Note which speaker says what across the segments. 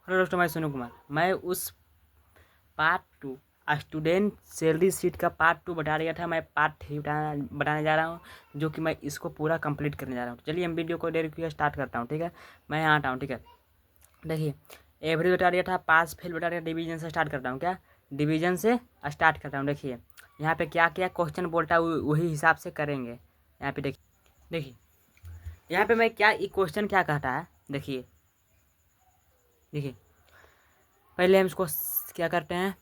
Speaker 1: Hello दोस्तों, मैं सोनू कुमार। मैं उस पार्ट 2 स्टूडेंट सैलरी शीट का पार्ट 2 बता रहा था। मैं पार्ट 3 बताने जा रहा हूँ, जो कि मैं इसको पूरा कंप्लीट करने जा रहा हूँ। चलिए हम वीडियो को देर किया स्टार्ट करता हूँ। ठीक है, मैं यहाँ आता हूँ। ठीक है, देखिए एवरेज बता दिया था, पास फेल बता दिया। डिवीजन से स्टार्ट करता हूँ। क्या डिवीजन से स्टार्ट करता हूँ। देखिए यहाँ पे क्या क्या क्वेश्चन बोलता है वही हिसाब से करेंगे। यहाँ पे देखिए यहाँ पे मैं क्या क्वेश्चन क्या कहता है। देखिए देखिए पहले हम इसको क्या करते हैं,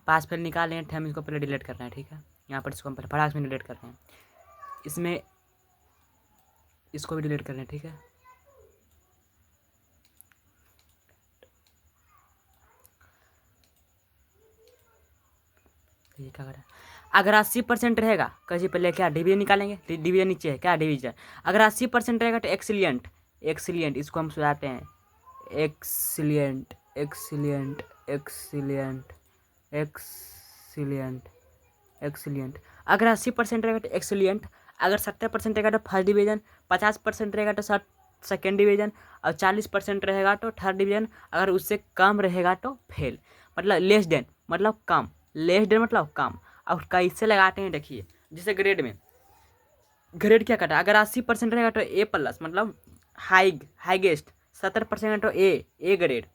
Speaker 1: पास फेल निकालें थे, हम इसको पहले डिलीट करना है। ठीक है, यहाँ पर इसको हम फटाक में डिलीट करते हैं। इसमें इसको भी डिलीट करना है। ठीक है, ये क्या करें, अगर 80% रहेगा कहीं पहले क्या डिवीजन निकालेंगे। डिवीजन नीचे है, क्या डिवीजन। अगर 80% रहेगा तो एक्सीलिएंट। एक्सीलिएंट इसको हम सुझाते हैं। एक्सीलिएंट एक्सीलिएंट एक्सीलिएंट एक्सीलिएंट एक्सीलिएंट। अगर 80% रहेगा तो एक्सीलिएंट। अगर 70% रहेगा तो फर्स्ट डिवीजन। 50% रहेगा तो सेकेंड डिवीजन। और 40% रहेगा तो थर्ड डिवीजन। अगर उससे कम रहेगा तो फेल, मतलब लेस देन मतलब कम, लेस देन मतलब कम। अब कैसे लगाते हैं देखिए, जैसे ग्रेड में ग्रेड क्या कटा, अगर 80% रहेगा तो ए प्लस मतलब हाईगेस्ट। 70% तो ए ग्रेड।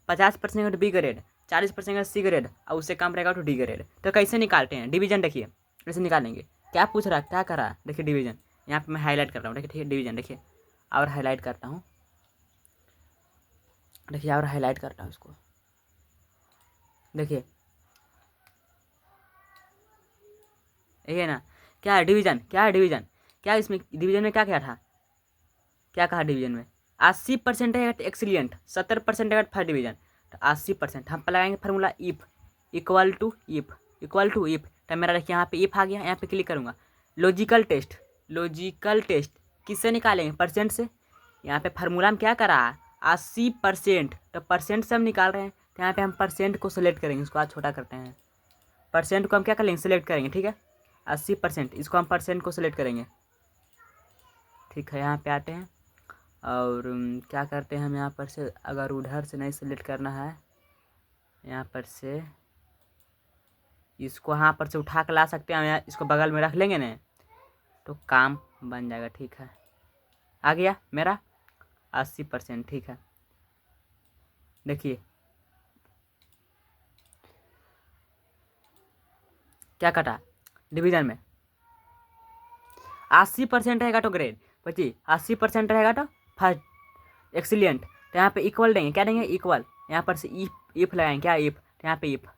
Speaker 1: 50% तो बी ग्रेड। 40% C grade. और उससे कम रहेगा तो डी ग्रेड। तो कैसे निकालते हैं डिवीजन, देखिए कैसे निकालेंगे। क्या पूछ रहा है, क्या कर रहा है, देखिए डिवीजन। यहाँ पे मैं हाईलाइट कर रहा हूँ। देखिए ठीक है, डिवीजन देखिए, और हाईलाइट करता हूँ। देखिए और हाईलाइट करता हूँ इसको। देखिए ये है ना, क्या है डिवीजन, क्या है डिवीजन। क्या इसमें डिवीजन में क्या क्या था, क्या कहा डिवीजन में। 80% रहेगा तो एक्सीलिएंट, 70% रहेगा तो फर्स्ट डिवीजन। तो 80% हम पे लगाएंगे formula if equal to if. तो मेरा देखिए यहाँ पे इफ आ गया। यहाँ पे क्लिक करूँगा। लॉजिकल टेस्ट किससे निकालेंगे, परसेंट से। यहाँ पे फार्मूला में क्या करा है 80%, तो परसेंट से हम निकाल रहे हैं। तो यहाँ पे हम परसेंट को सिलेक्ट करेंगे, इसको आज छोटा करते हैं। परसेंट को हम क्या करेंगे, सिलेक्ट करेंगे। ठीक है, 80% इसको हम परसेंट को सिलेक्ट करेंगे। ठीक है, यहाँ पे आते हैं और क्या करते हैं हम यहाँ पर से, अगर उधर से नहीं सिलेक्ट करना है, यहाँ पर से इसको यहाँ पर से उठा कर ला सकते हैं। हम यहाँ इसको बगल में रख लेंगे ना तो काम बन जाएगा। ठीक है, आ गया मेरा 80%। ठीक है, देखिए क्या कटा डिवीजन में। 80% रहेगा तो ग्रेड, बची 80% रहेगा तो फर्स्ट एक्सीलिएंट। तो यहाँ पे इक्वल देंगे, क्या देंगे इक्वल। यहाँ पर से इफ लगाएंगे, क्या इफ। तो यहाँ पे इफ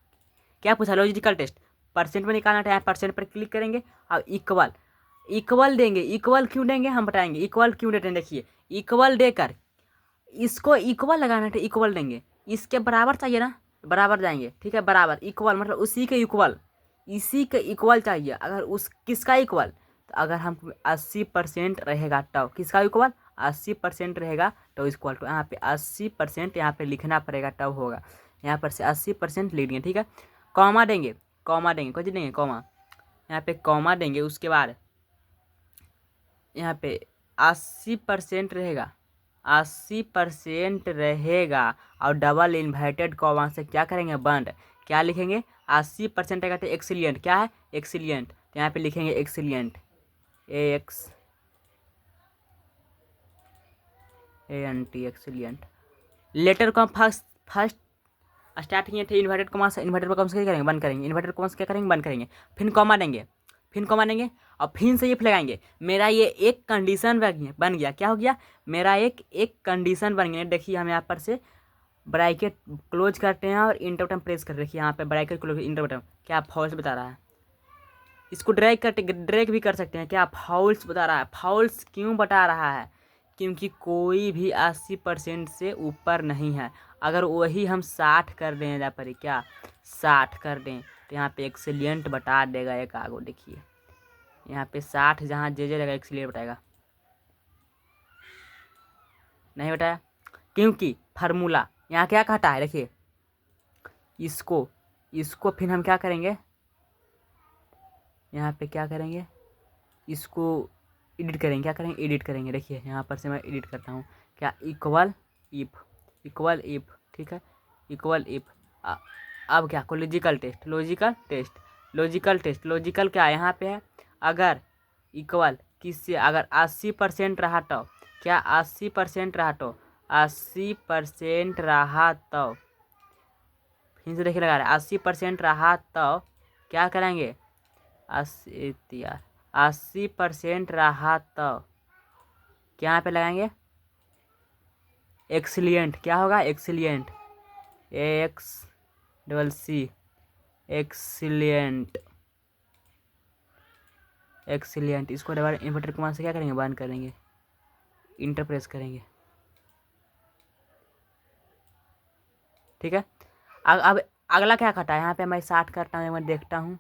Speaker 1: क्या पूछा, लॉजिकल टेस्ट परसेंट में निकालना। तो यहाँ परसेंट पर क्लिक करेंगे और इक्वल देंगे। इक्वल क्यों देंगे हम बताएंगे, इक्वल क्यों देते हैं। देखिए इक्वल देकर इसको इक्वल लगाना है तो इक्वल देंगे। इसके बराबर चाहिए ना, बराबर जाएंगे। ठीक है, बराबर इक्वल मतलब उसी के इक्वल, इसी के इक्वल चाहिए। अगर उस किसका इक्वल, तो अगर हम 80% रहेगा तो किसका इक्वल, 80% रहेगा तो इक्वल टू यहाँ पे 80% यहाँ पे लिखना पड़ेगा तब होगा। यहाँ पर से 80% लिख देंगे। ठीक है, कॉमा देंगे, कुछ देंगे कॉमा। यहाँ पे कॉमा देंगे, उसके बाद यहाँ पे 80% रहेगा, 80% रहेगा। और डबल इन्वर्टेड कॉमा से क्या करेंगे, बंद। क्या लिखेंगे, 80% रहेगा तो एक्सीलिएंट, क्या है एक्सीलिएंट। तो यहाँ पे लिखेंगे एक्सीलिएंट, एक्सीलिएंट। लेटर को हम फर्स्ट स्टार्ट किए थे इन्वर्टेड कॉमा से। इन्वर्टेड कॉमा से क्या करेंगे, बंद करेंगे। इन्वर्टेड कॉमा से क्या करेंगे, बंद करेंगे। फिर कॉमा देंगे, और फिर से इफ लगाएंगे। मेरा ये एक कंडीशन बन गया। क्या हो गया, मेरा एक कंडीशन बन गया। देखिए हम यहाँ पर से ब्रैकेट क्लोज करते हैं और इंटर बटन प्रेस कर रखिए। यहाँ पे ब्रैकेट क्लोज, इंटर बटन, क्या फॉल्स बता रहा है। इसको ड्रैग भी कर सकते हैं। क्या फॉल्स बता रहा है। फॉल्स क्यों बता रहा है, क्योंकि कोई भी 80% से ऊपर नहीं है। अगर वही हम 60 कर दें, यहाँ पर क्या 60 कर दें तो यहाँ पे एक्सीलिएंट बता देगा। एक आगो देखिए यहाँ पे 60 जहाँ जे लगा एक्सीलिएंट बताएगा, नहीं बताया क्योंकि फार्मूला यहाँ क्या कहता है। देखिए इसको फिर हम क्या करेंगे, यहाँ पे क्या करेंगे, इसको एडिट करेंगे। क्या करेंगे, एडिट करेंगे। देखिए यहाँ पर से मैं एडिट करता हूँ। क्या इक्वल इफ, ठीक ठीक है, इक्वल इफ। अब क्या को लॉजिकल टेस्ट, लॉजिकल क्या यहाँ पे है, अगर इक्वल किससे, अगर 80% रहा तो क्या, 80% रहा तो 80% रहा तो फिर से देखिए लगा रहे 80% रहा तो क्या करेंगे, 80% रहा तो क्या यहाँ पे लगाएंगे, एक्सीलिएंट। क्या होगा, एक्सीलिएंट, XCC, एक्सीलिएंट, एक्सीलिएंट। इसको डबल इन्वर्टर कमांड से क्या करेंगे, बंद करेंगे, इंटर प्रेस करेंगे, ठीक है। अब अगला क्या कटा है, यहाँ पे मैं 60 करता हूँ, मैं देखता हूँ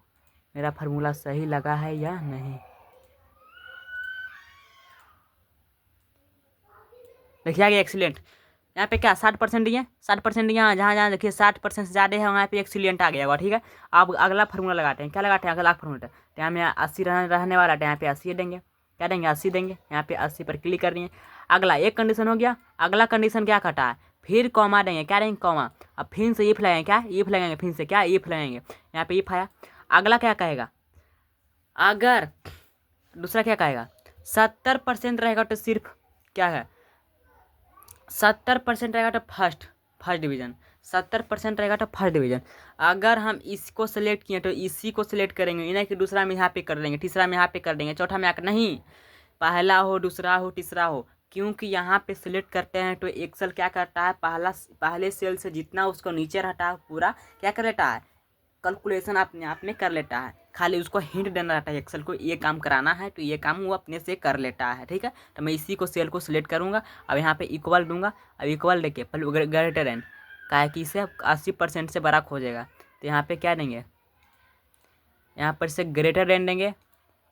Speaker 1: मेरा फार्मूला सही लगा है या नहीं। देखिए आगे एक्सीलेंट, यहाँ पे क्या 60% दिए, 60% यहाँ जहाँ जहाँ देखिए 60% से ज़्यादा है वहाँ पे एक्सीलेंट आ गया होगा, ठीक है। अब अगला फार्मूला लगाते हैं, क्या लगाते हैं, अगला फार्मूला, तो यहाँ में 80 रहने वाला है, यहाँ पे 80 देंगे, क्या देंगे, 80 देंगे, यहाँ पे 80 पर क्लिक कर रही है। अगला एक कंडीशन हो गया, अगला कंडीशन क्या कटा है, फिर कॉमा देंगे, क्या देंगे, कॉमा। अब फिर से इफ लगाएंगे, क्या इफ लगाएंगे, फिर से क्या इफ लगाएंगे, यहाँ पे इफ आया। अगला क्या कहेगा, अगर दूसरा क्या कहेगा, 70% रहेगा तो सिर्फ क्या है, 70% रहेगा तो फर्स्ट डिवीज़न, 70% रहेगा तो फर्स्ट डिवीज़न। अगर हम इसको सेलेक्ट किए तो इसी को सिलेक्ट करेंगे, इन्हें कि दूसरा में यहाँ पे कर देंगे, तीसरा में यहाँ पे कर देंगे, चौथा में आकर नहीं, पहला हो, दूसरा हो, तीसरा हो, क्योंकि यहाँ पे सिलेक्ट करते हैं तो एक्सेल क्या करता है, पहले सेल से जितना उसको नीचे रहता है पूरा क्या कर लेता है, कैलकुलेशन अपने आप में कर लेता है। खाली उसको हिंट देना रहता है एक्सेल को, ये काम कराना है तो ये काम वो अपने से कर लेता है, ठीक है। तो मैं इसी को सेल को सिलेक्ट करूँगा, अब यहाँ पे इक्वल दूंगा। अब इक्वल देखिए पहले ग्रेटर एन का है कि इसे 80% से बड़ा खोजेगा, तो यहाँ पे क्या देंगे, यहाँ पर से ग्रेटर एन देंगे।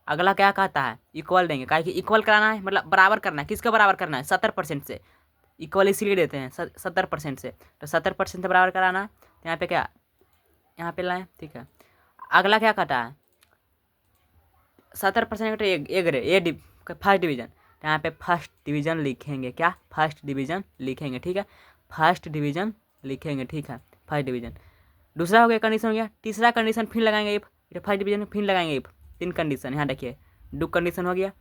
Speaker 1: अगला क्या कहता है, इक्वल देंगे, क्या कि इक्वल कराना है, मतलब बराबर करना है, किसका बराबर करना है, 70% से। इक्वल इसलिए देते हैं 70% से, तो 70% से बराबर कराना है, तो यहाँ पे क्या, यहाँ पे लाएँ, ठीक है। अगला क्या कहता है, 70% फर्स्ट डिवीज़न, तो यहाँ पे फर्स्ट डिवीज़न लिखेंगे, क्या फर्स्ट डिवीज़न लिखेंगे, ठीक है, फर्स्ट डिवीज़न लिखेंगे, ठीक है, फर्स्ट डिवीज़न। दूसरा हो गया कंडीशन हो गया, तीसरा कंडीशन फिर लगाएंगे इफ, फर्स्ट डिवीज़न फिर लगाएंगे इफ, 3 कंडीशन यहाँ देखिए, 2 कंडीशन हो गया।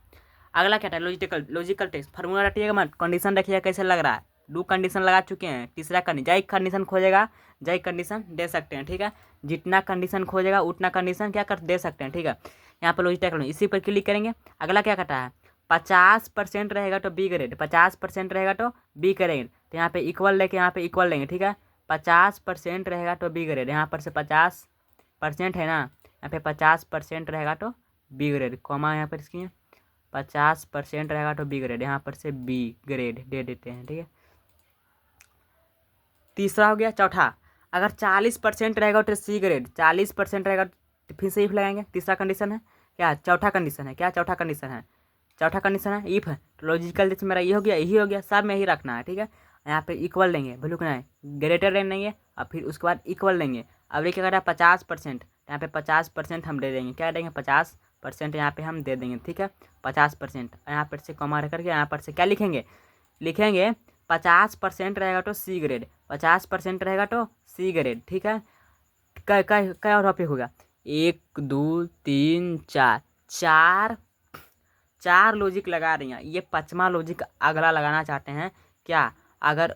Speaker 1: अगला क्या था, लॉजिकल टेस्ट, फार्मूला रटिएगा मत, कंडीशन देखिएगा कैसे लग रहा है, 2 कंडीशन लगा चुके हैं, तीसरा जय कंडीशन खोजेगा, जय कंडीशन दे सकते हैं, ठीक है। जितना कंडीशन खोजेगा उतना कंडीशन क्या कर दे सकते हैं, ठीक है। यहाँ पर लॉजिकल इसी पर क्लिक करेंगे। अगला क्या कहता है, 50% रहेगा तो बी ग्रेड, 50% रहेगा तो बी ग्रेड, तो यहाँ पे इक्वल लेके यहाँ पे इक्वल लेंगे, ठीक है। 50% रहेगा तो बी ग्रेड, यहाँ पर से 50% है ना, यहाँ पे 50% रहेगा तो बी ग्रेड, कॉमा यहाँ पर इसकी 50% रहेगा तो बी ग्रेड, यहाँ पर से बी ग्रेड दे देते हैं, ठीक है। तीसरा हो गया, चौथा, अगर 40% रहेगा तो सी ग्रेड, 40% रहेगा तो फिर से इफ लगाएंगे, तीसरा कंडीशन है क्या, चौथा कंडीशन है, क्या चौथा कंडीशन है, चौथा कंडीशन है इफ है, तो लॉजिकल जैसे मेरा ये हो गया, यही हो गया, सब में ही रखना है, ठीक है। यहाँ पे इक्वल लेंगे, वैल्यू करना है, ग्रेटर देन लेंगे, और फिर उसके बाद इक्वल लेंगे। अब ये क्या कर रहा है 50%, यहाँ पे 50% हम दे देंगे, क्या देंगे 50% यहाँ पे हम दे देंगे, ठीक है, 50%। यहाँ पर से कॉमा रख करके यहाँ पर से क्या लिखेंगे, 50% रहेगा तो सी ग्रेड, 50% रहेगा तो सी ग्रेड, ठीक है। क्या और टॉपिक होगा, 1 2 3 4 चार लॉजिक लगा रही हैं, ये 5वां लॉजिक अगला लगाना चाहते हैं क्या, अगर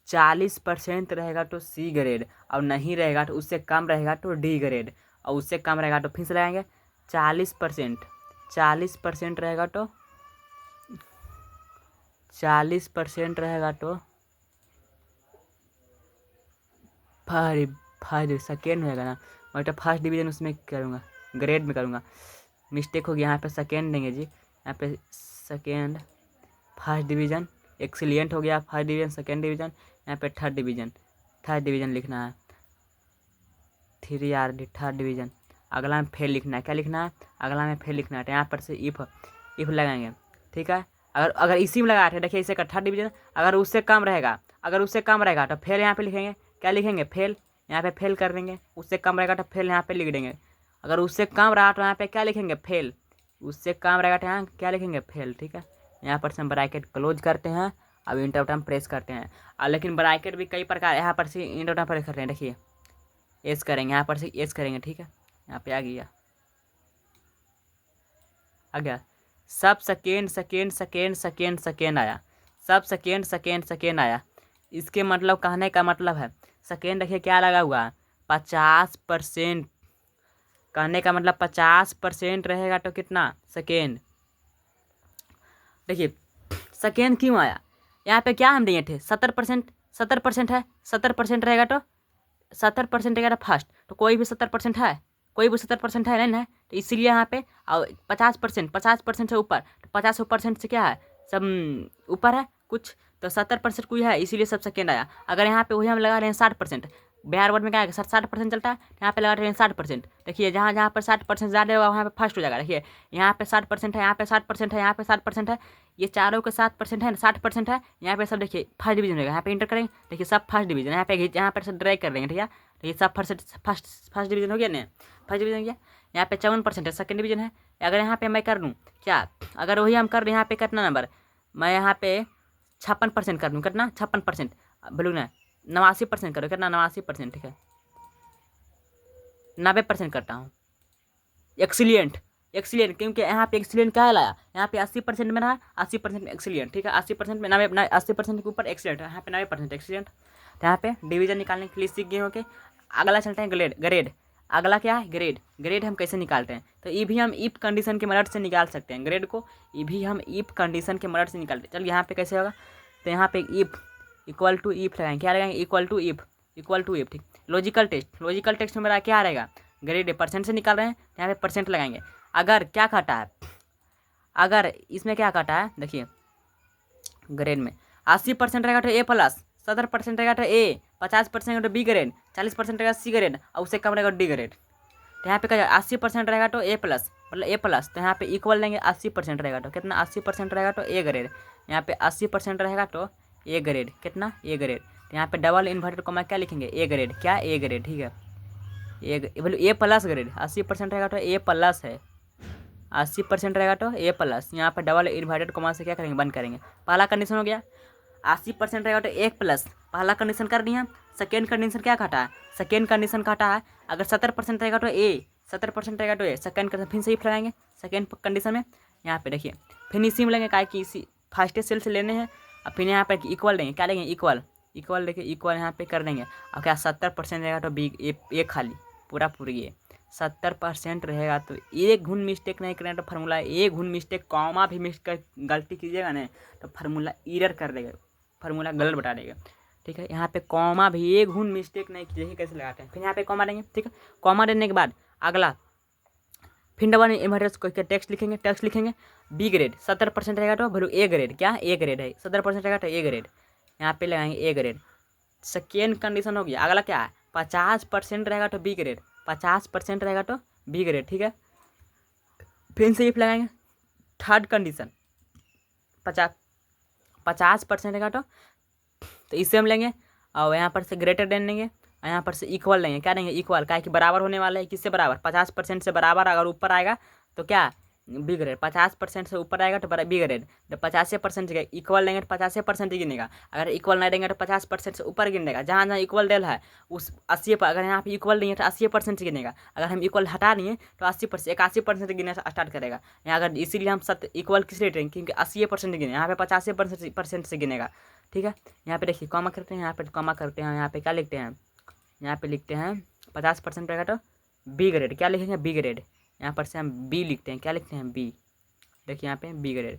Speaker 1: 40% रहेगा तो सी ग्रेड, और नहीं रहेगा तो उससे कम रहेगा तो डी ग्रेड, और उससे कम रहेगा तो फिर से लगाएंगे 40% रहेगा तो 40% रहेगा तो फर्स्ट सेकेंड रहेगा ना, मैं तो फर्स्ट डिवीज़न उसमें करूँगा, ग्रेड में करूँगा, मिस्टेक होगी, यहाँ पे सेकेंड देंगे जी, यहाँ पे सेकेंड, फर्स्ट डिवीज़न एक्सीलेंट हो गया, फर्स्ट डिवीज़न, सेकेंड डिवीज़न, यहाँ पे थर्ड डिवीज़न लिखना है, 3RD थर्ड डिवीज़न। अगला में फेल लिखना है, क्या लिखना है, अगला में फेल लिखना है, तो यहाँ पर से इफ लगाएंगे, ठीक है। अगर इसी में लगाए थे, देखिए इसे का थर्ड डिवीज़न, अगर उससे कम रहेगा तो फेल यहाँ पे लिखेंगे, क्या लिखेंगे फेल, यहाँ पे फेल कर देंगे, उससे कम रहेगा तो फेल यहाँ पे लिख देंगे। अगर उससे कम रहा तो यहाँ पे क्या लिखेंगे फेल, उससे कम रहेगा तो यहाँ क्या लिखेंगे फेल, ठीक है। यहाँ पर से हम ब्रैकेट क्लोज करते हैं अब इंटर बटन प्रेस करते हैं। लेकिन ब्रैकेट भी कई प्रकार, यहाँ पर से इंटर बटन प्रेस करते हैं, देखिए एस करेंगे, यहाँ पर से एस करेंगे, ठीक है, यहाँ पे आ गया, आ गया, सब second second second second second आया, सब सेकेंड सेकेंड सेकेंड आया। इसके मतलब कहने का मतलब है सेकेंड देखिए क्या लगा हुआ है, 50%। कहने का मतलब 50% रहेगा तो कितना सेकेंड। देखिए सेकेंड क्यों आया, यहाँ पे क्या हम दिए थे 70%, 70% है, 70% रहेगा तो 70% रहेगा तो फर्स्ट, तो कोई भी 70% है, कोई भी 70% है नहीं है, तो इसीलिए यहाँ पे और 50%, 50% से ऊपर, तो 50% से क्या है सब ऊपर है कुछ, तो 70% कोई है, इसीलिए सब सेकेंड आया। अगर यहाँ पे वही हम लगा रहे हैं 60%, बिहार बोर्ड में क्या है 60% चलता है, यहाँ पे लगा रहे हैं 60%। देखिए जहाँ जहाँ पर 60% ज़्यादा होगा वहाँ पे फर्स्ट हो जाएगा। देखिए यहाँ पे 60% है, यहाँ पे 60% है, यहाँ पे 60% है, ये चारों के 7% है, 60% है, यहाँ पे सब देखिए फर्स्ट डिवीजन रहेगा। यहाँ पे इंटर करेंगे, देखिए सब फर्स्ट डिवीजन, यहाँ पर सब ड्रैग कर देंगे, ठीक है, तो ये सब फर्स्ट डिवीजन हो गया ना, फर्स्ट डिवीजन हो गया। यहाँ पे 54% है, सेकंड डिवीजन है। अगर यहाँ पे मैं कर दूँ क्या, अगर वही हम कर दूँ यहाँ पे कितना नंबर, मैं यहाँ पे 56% कर दूँ, कितना 56%, बोलूँ ना 89% करो, कितना 89%, ठीक है 90% करता हूँ। एक्सीलेंट, एक्सीलेंट, क्योंकि यहाँ पे एक्सीलेंट क्या लाया, यहाँ पे 80% में रहा, 80% में एक्सीलेंट, ठीक है 80% में 90, 80% के ऊपर एक्सीलेंट, यहाँ पे 90% एक्सीलेंट। तो यहाँ पे डिवीजन निकालने के लिए सीख गए हो के। अगला चलते हैं ग्रेड, ग्रेड अगला क्या है ग्रेड। ग्रेड हम कैसे निकालते हैं, तो ये भी हम इफ कंडीशन की मदद से निकाल सकते हैं ग्रेड को, ये भी हम इफ कंडीशन की मदद से निकालते हैं। चलिए यहाँ पे कैसे होगा, तो यहाँ पे इफ इक्वल टू इफ लगाएंगे, क्या लगाएंगे equal to if, equal to if, ठीक। लॉजिकल टेस्ट, लॉजिकल टेस्ट में मेरा क्या रहेगा, ग्रेड परसेंट से निकाल रहे हैं, यहाँ पे परसेंट लगाएंगे। अगर क्या काटा है, अगर इसमें क्या काटा है, देखिए ग्रेड में 80% रहेगा तो ए प्लस, 70% रहेगा तो ए, 50% रहेगा तो बी ग्रेड, 40% रहेगा सी ग्रेड, और उससे कम रहेगा डी ग्रेड। तो यहाँ पे क्या 80% रहेगा तो ए प्लस, मतलब ए प्लस, तो यहाँ पे इक्वल लेंगे 80% रहेगा तो कितना 80% रहेगा तो ए ग्रेड, यहाँ पे 80% रहेगा तो ए ग्रेड, कितना ए ग्रेड। तो यहाँ पे डबल इन्वर्टेड कॉमा क्या लिखेंगे ए ग्रेड, क्या ए ग्रेड, ठीक है ए प्लस ग्रेड। 80% रहेगा तो ए प्लस है, 80% रहेगा तो ए प्लस, यहाँ पर डबल इन्वर्टेड कॉमा से क्या करेंगे बंद करेंगे। पहला कंडीशन हो गया 80% रहेगा तो एक प्लस, पहला कंडीशन कर दिया। सेकेंड कंडीशन क्या काटा है, सेकेंड कंडीशन काटा है अगर 70% रहेगा तो ए, 70% रहेगा तो ए, सेकेंड कंडीशन फिर से इफ लगाएंगे सेकेंड कंडीशन में। यहाँ पे देखिए फिर इसी में लेंगे, क्या कि इसी फर्स्ट सेल से लेने हैं, और फिर यहाँ पे इक्वल लेंगे, क्या लेंगे इक्वल, इक्वल लेके इक्वल यहाँ पे कर देंगे। और क्या 70% रहेगा तो बी ए खाली पूरा पूरी है, 70% रहेगा तो एक घुन मिस्टेक नहीं करें तो फार्मूला, एक घुन मिस्टेक कॉमा भी मिस्टेक गलती कीजिएगा ना तो फार्मूला एरर कर देगा, फार्मूला गलत बता देगा, ठीक है। यहाँ पे कॉमा भी एक घुन मिस्टेक नहीं कीजिए, कैसे लगाते हैं, फिर यहाँ पे कॉमा देंगे, ठीक है। कॉमा देने के बाद अगला फिर डबल इन्वर्टेड टेक्स्ट लिखेंगे, टेक्स्ट लिखेंगे बी ग्रेड, 70% रहेगा तो भैलू ए ग्रेड, क्या ए ग्रेड है, 70% रहेगा तो ए ग्रेड, यहाँ पे लगाएंगे ए ग्रेड। सेकेंड कंडीशन हो गया। अगला क्या है 50% रहेगा तो बी ग्रेड, 50% रहेगा तो बी ग्रेड, ठीक है। फिर से इफ लगाएंगे। थर्ड कंडीशन 50% रहेगा तो इससे हम लेंगे, और यहाँ पर से ग्रेटर देन लेंगे, और यहाँ पर से इक्वल लेंगे, क्या लेंगे इक्वल, क्या कि बराबर होने वाला है, किससे बराबर 50% से बराबर, अगर ऊपर आएगा तो क्या बी ग्रेड, 50% से ऊपर आएगा तो बी ग्रेड, जब 50% इक्वल लेंगे तो 50% ही गिनेगा, अगर इक्वल नहीं देंगे तो 50% से ऊपर गिनेगा। जहाँ जहाँ इक्वल डेल है उस 80 पर, अगर यहाँ पे इक्वल नहीं है तो 80% से गिनेगा, अगर हम इक्वल हटा दिए तो 80%, 81% से गिनना स्टार्ट करेगा। यहाँ अगर इसीलिए हम इक्वल किस रेट रहेंगे, क्योंकि 80% गिने, यहाँ पे 85% से गिनेगा, ठीक है। यहाँ पे देखिए कॉमा करते हैं, यहाँ पे कॉमा करते हैं, यहाँ पे क्या लिखते हैं, यहाँ पे लिखते हैं 50% रहेगा तो बी ग्रेड, क्या लिखेंगे बी ग्रेड, यहाँ पर से हम बी लिखते हैं, क्या लिखते हैं बी, देखिए यहाँ पे बी ग्रेड।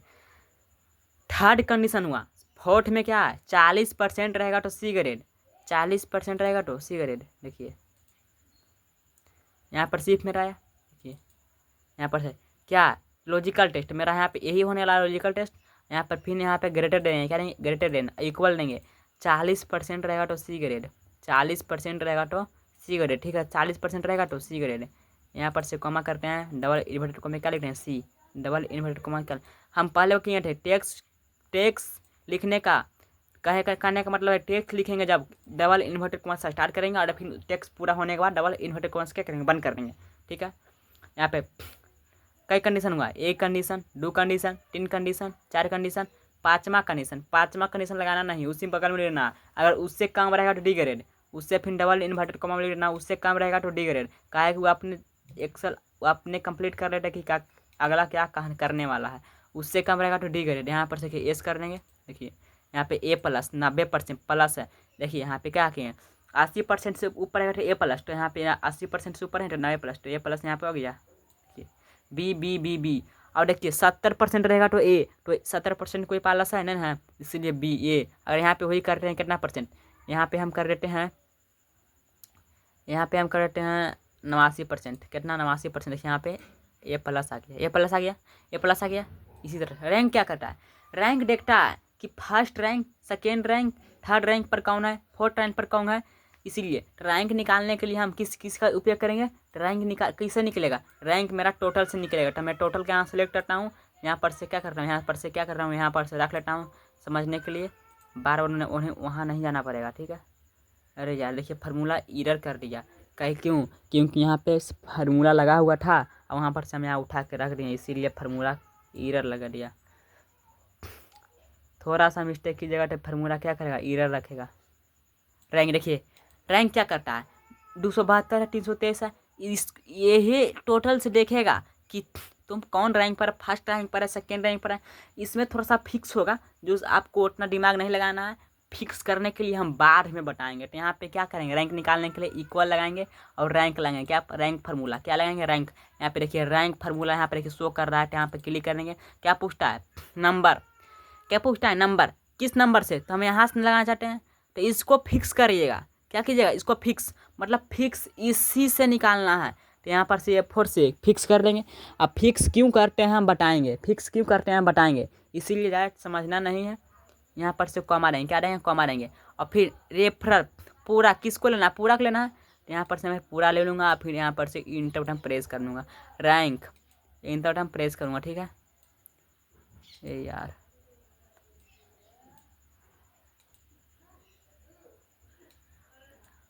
Speaker 1: थर्ड कंडीशन हुआ। फोर्थ में क्या है 40% रहेगा तो सी ग्रेड, 40% रहेगा तो सी ग्रेड, देखिए यहाँ पर सिर्फ मेरा है, देखिए यहाँ पर है क्या लॉजिकल टेस्ट मेरा, यहाँ पे यही होने वाला लॉजिकल टेस्ट। यहाँ पर फिर यहाँ पे ग्रेटर देंगे, क्या देंगे ग्रेटर देन, इक्वल देंगे। 40% रहेगा तो सी ग्रेड, 40% रहेगा तो सी ग्रेड, ठीक है 40% रहेगा तो सी ग्रेड। यहाँ पर से कॉमा करते हैं, डबल इन्वर्टेड कॉमा क्या लिखते हैं सी, डबल इन्वर्टेड कॉमा कर। हम पहले किए थे टेक्स्ट लिखने का, कहने का मतलब है टेक्स्ट लिखेंगे जब डबल इन्वर्टेड कॉमा से स्टार्ट करेंगे, और फिर टेक्स्ट पूरा होने के बाद डबल इन्वर्टेड कॉमा से क्या करेंगे बंद कर देंगे, ठीक है। यहाँ पे कई कंडीशन हुआ, एक कंडीशन, दो कंडीशन, तीन कंडीशन, चार कंडीशन, पाँचवा कंडीशन लगाना नहीं, उसी बगल में लेना। अगर उससे कम रहेगा तो डी ग्रेड, उससे फिर डबल इन्वर्टेड कॉमा में लेना, उससे कम रहेगा तो डी ग्रेड। काहे है कि वो अपने एक्सेल अपने कंप्लीट कर लेते कि क्या अगला क्या करने वाला है। उससे कम रहेगा तो डी ग्रेड। यहाँ पर देखिए एस कर देंगे। देखिए यहाँ पे ए प्लस 90% प्लस है। देखिए यहाँ पे क्या किए 80% से ऊपर है तो ए प्लस, तो यहाँ पे 80% से ऊपर है तो 90 प्लस, तो ए प्लस यहाँ पे हो गया। देखिए बी बी बी बी। और देखिए 70% रहेगा तो ए, तो 70% कोई प्लस है नहीं है, इसीलिए बी ए। अगर यहाँ पे वही कर रहे हैं कितना परसेंट, यहाँ पे हम कर देते हैं 89%। कितना 89%। देखिए यहाँ पे ए प्लस आ गया, ए प्लस आ गया, ए प्लस आ गया। इसी तरह रैंक क्या करता है, रैंक देखता है कि first rank, second rank, third rank पर कौन है, फोर्थ रैंक पर कौन है। इसीलिए रैंक निकालने के लिए हम किस का उपयोग करेंगे, रैंक किससे निकलेगा, रैंक मेरा टोटल से निकलेगा। तो मैं टोटल का यहाँ सेलेक्ट करता हूँ, यहाँ पर से क्या कर रहा हूँ, यहाँ पर से क्या कर रहा हूँ, यहाँ पर से रख लेता हूँ समझने के लिए, बार बार उन्हें वहाँ नहीं जाना पड़ेगा। ठीक है। अरे यार देखिए फार्मूला एरर कर दिया, कहीं क्यों, क्योंकि यहाँ पे फार्मूला लगा हुआ था और वहाँ पर से हम यहाँ उठा के रख दिए, इसीलिए फार्मूला एरर लगा दिया। थोड़ा सा मिस्टेक की जगह पे फार्मूला क्या करेगा, एरर रखेगा। रैंक देखिए रैंक क्या करता है, 272 है, 323 है। यही टोटल से देखेगा कि तुम कौन रैंक पर है, फर्स्ट रैंक पर है, सेकेंड रैंक पर है। इसमें थोड़ा सा फिक्स होगा, जो आपको उतना दिमाग नहीं लगाना है। फिक्स करने के लिए हम बाद में बताएंगे। तो यहाँ पे क्या करेंगे, रैंक निकालने के लिए इक्वल लगाएंगे और रैंक लगाएंगे। क्या रैंक फार्मूला क्या लगाएंगे, रैंक। यहाँ पे देखिए रैंक फार्मूला यहाँ पे देखिए शो कर रहा है, तो यहाँ पे क्लिक करेंगे। क्या पूछता है, नंबर। क्या पूछता है, नंबर। किस नंबर से, तो हम यहाँ से लगाना चाहते हैं, तो इसको फिक्स करिएगा। क्या कीजिएगा, इसको फिक्स, मतलब फिक्स इसी से निकालना है। तो यहाँ पर से F4 से फिक्स कर देंगे। अब फिक्स क्यों करते हैं हम बताएंगे, फिक्स क्यों करते हैं हम बताएंगे, इसीलिए डायरेक्ट समझना नहीं है। यहाँ पर से कॉमा रहेंगे, क्या रहेंगे, कॉमा रहेंगे। और फिर रेफर पूरा किसको लेना है, पूरा को लेना है। तो यहाँ पर से मैं पूरा ले लूँगा, फिर यहाँ पर से इंटर बटन प्रेस कर लूँगा, रैंक इंटर बटन प्रेस करूँगा। ठीक है। ये यार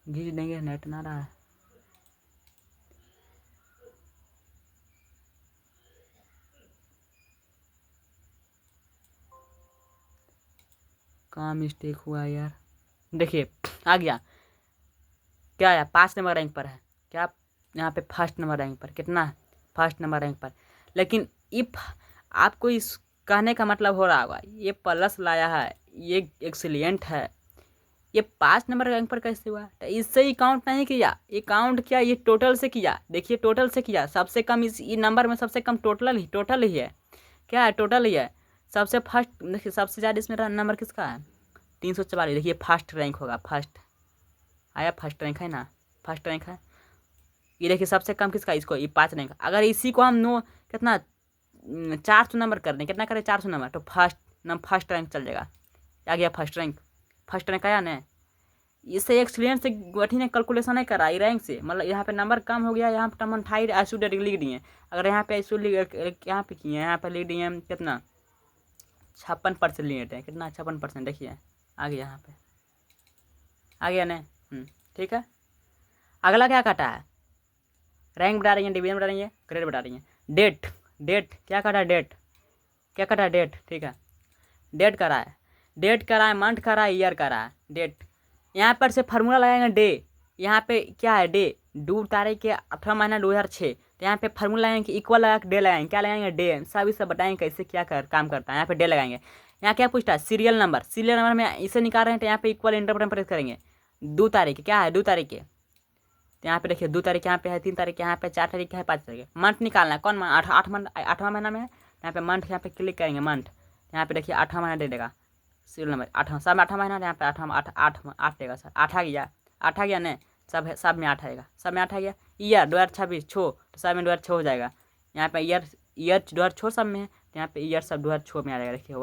Speaker 1: घिस देंगे, नेट ना रहा है। कहाँ मिस्टेक हुआ यार, देखिए आ गया। क्या आया, 5 नंबर रैंक पर है। क्या यहाँ पे फर्स्ट नंबर रैंक पर, कितना है, फर्स्ट नंबर रैंक पर। लेकिन इफ आपको इस कहने का मतलब हो रहा होगा, ये प्लस लाया है, ये एक्सीलेंट है, ये 5 नंबर रैंक पर कैसे हुआ, तो इससे ही काउंट नहीं किया, ये काउंट किया, ये टोटल से किया। देखिए टोटल से किया, सबसे कम इस ये नंबर में सबसे कम टोटल ही है। क्या है, टोटल ही है। सबसे फर्स्ट देखिए, सबसे ज़्यादा इसमें नंबर किसका है, 344। देखिए फर्स्ट रैंक होगा, फर्स्ट आया, फर्स्ट रैंक है ना, फर्स्ट रैंक है। ये देखिए सबसे कम किसका, इसको, ये 5 रैंक। अगर इसी को हम कितना 400 नंबर कर दें, कितना करें 400 नंबर, तो फर्स्ट रैंक चल जाएगा। आ गया फर्स्ट रैंक आया ना। इससे एक्सीलेंट से गठी ने कैलकुलेशन नहीं करा रैंक से, मतलब यहाँ पे नंबर कम हो गया, यहाँ पे टमन ठाई ऐसू डायरेक्ट लिख दिए। अगर यहाँ पे ऐसू यहाँ पे किए, यहाँ पे लिख दिए कितना 56% लिए थे, कितना 56%। देखिए आ गया, यहाँ पे आ गया ना। ठीक है। अगला क्या काटा है, रैंक बढ़ा रही है, डिवीजन बढ़ा रही है, ग्रेड बढ़ा रही है। डेट क्या काटा है, डेट क्या काटा है, डेट। ठीक है, डेट करा है, डेट करा है, मंथ करा है, ईयर करा है, डेट। यहाँ पर से फार्मूला लगाएंगे डे। यहाँ पे क्या है, डे 2 तारीख के 18 महीना 2006। तो यहाँ पे फार्मूला लगाएंगे कि इक्वल लगा के डे लगाएंगे। क्या लगाएंगे, डे। सब इसे बताएंगे कैसे क्या काम करता है। यहाँ पे डे लगाएंगे। यहाँ क्या पूछता है, सीरियल नंबर में इसे निकाल रहे हैं, तो यहाँ पे इक्वल इंटर बटन प्रेस करेंगे। 2 तारीख क्या है, 2 तारीख के, तो यहाँ पे देखिए 2 तारीख यहाँ पे है, 3 तारीख यहाँ पे, 4 तारीख है, 5 तारीख। मंथ निकालना है, कौन मंथ, 8वां महीना में है। यहाँ पे मंथ, यहाँ पे क्लिक करेंगे मंथ, यहाँ पे देखिए 8वां महीना दे देगा, सीरियल नंबर 8वां, सब में 8वां महीना, यहाँ पे 8 देगा सर, 8 आ गया ना, सब में 8 आएगा, सब में 8 आ गया। ईयर 2026 तो सब में 2006 हो जाएगा। यहाँ पे ईयर 2006 सब में है, तो यहाँ पे ईयर सब 2006 में आ जाएगा। देखिए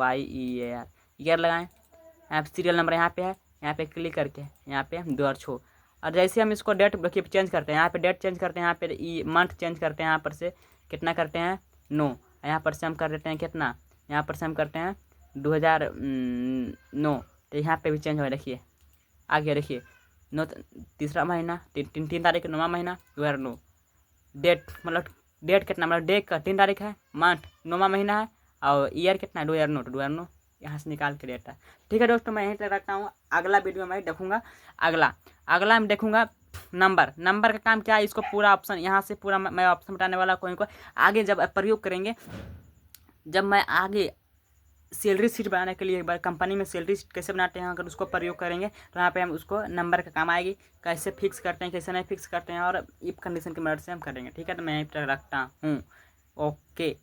Speaker 1: ईयर लगाएं। यहाँ पे सीरियल नंबर यहाँ पे है, यहाँ पे क्लिक करके यहाँ पे 2006। और जैसे हम इसको डेट देखिए चेंज करते हैं, यहाँ पे डेट चेंज करते हैं, यहाँ पे मंथ चेंज करते हैं, यहाँ पर से कितना करते हैं 9, यहाँ पर से हम कर देते हैं कितना, यहाँ पर से हम करते हैं 2009। तो यहाँ पे भी चेंज हो, देखिए आ गया। देखिए 9 तीसरा महीना, 3 तारीख 9वां महीना 2009। डेट मतलब डेट कितना, मतलब डे का 3 तारीख है, मंथ 9वां महीना है, और ईयर कितना है 2009, तो 2009 यहाँ से निकाल के डेटा। ठीक है दोस्तों, मैं यहीं तक रखता हूँ, अगला वीडियो में देखूँगा। अगला मैं देखूँगा नंबर का काम क्या है, इसको पूरा ऑप्शन यहाँ से पूरा मैं ऑप्शन बताने वाला कोई को आगे जब प्रयोग करेंगे, जब मैं आगे सैलरी शीट बनाने के लिए एक बार कंपनी में सैलरी शीट कैसे बनाते हैं अगर उसको प्रयोग करेंगे तो यहाँ पे हम उसको नंबर का काम आएगी, कैसे फिक्स करते हैं कैसे नहीं फिक्स करते हैं, और इफ कंडीशन की मदद से हम करेंगे। ठीक है, तो मैं यहीं तक रखता हूँ। ओके।